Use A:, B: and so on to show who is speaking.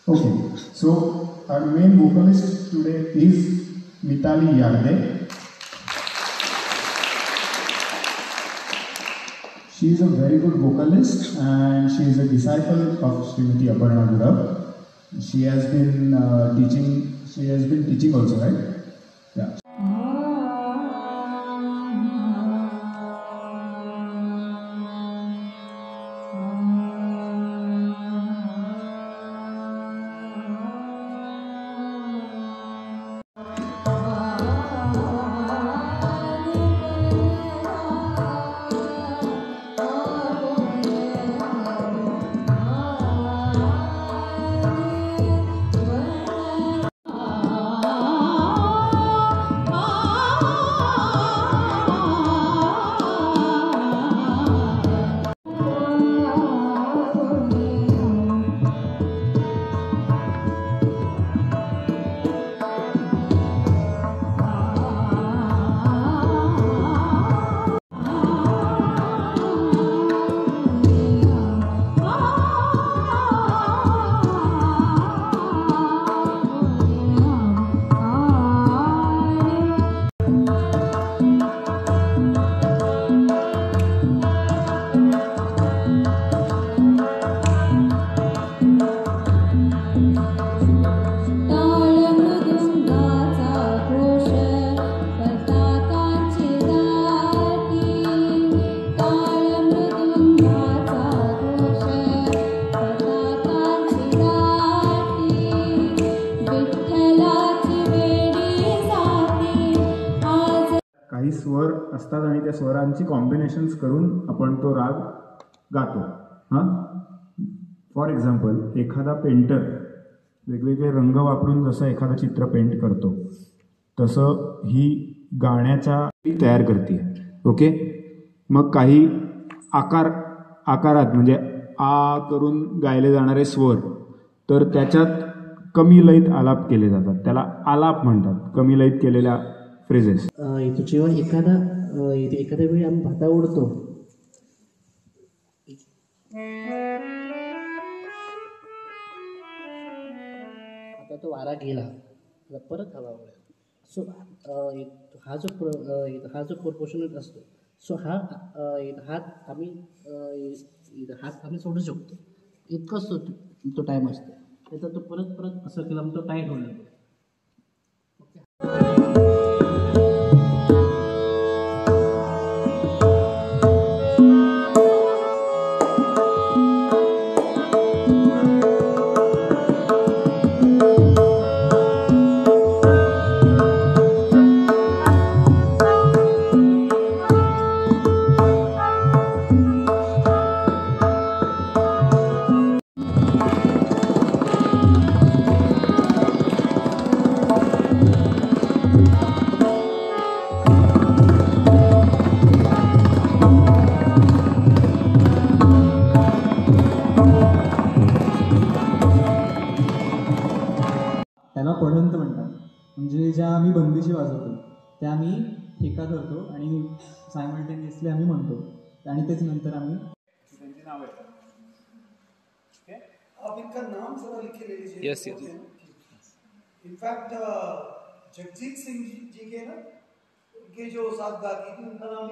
A: Okay, so our main vocalist today is Mitali Yarde. She is a very good vocalist and she is a disciple of Srimati Aparna Gurav. She has been teaching also, right? Yeah. काही स्वर असतात आणि त्या स्वरांची combinations करून आपण तो राग गातो. हां, फॉर एक्झाम्पल एखादा पेंटर वेगवेगळे रंग वापरून जसं एखादा चित्र पेंट करतो तसं ही गाण्याच्या तयार करते. ओके, मग काही आकारात म्हणजे आ करून गायले जाणारे स्वर तर त्याच्यात कमी लयीत आलाप केले जातात, त्याला आलाप म्हणतात, कमी लयीत केलेल्या फ्रेजेस.
B: जेव्हा एखाद्या वेळी आम्ही भाता ओढतो, आता तो वारा गेला परत हवा वळेल. सो हा जो प्रोपोर्शनल असतो, सो हात आम्ही सोडू शकतो, इतकंच तो टाईम असतो. त्याचा तो परत असं केला मग तो टाईट होणार.
C: त्याला पढंत म्हणतात. म्हणजे ज्या आम्ही बंदिशी वाजवतो त्या आम्ही ठेका धरतो आणि सायमल्टेनियसली आम्ही म्हणतो आणि तेच नंतर आम्ही
A: त्यांची नाव येतात.
D: आप इनका नाम जरा लिख के ले लीजिए.
E: Yes yes.
D: In fact Jagjit Singh ji के ना, उनके जो साथ गाती थी उनका नाम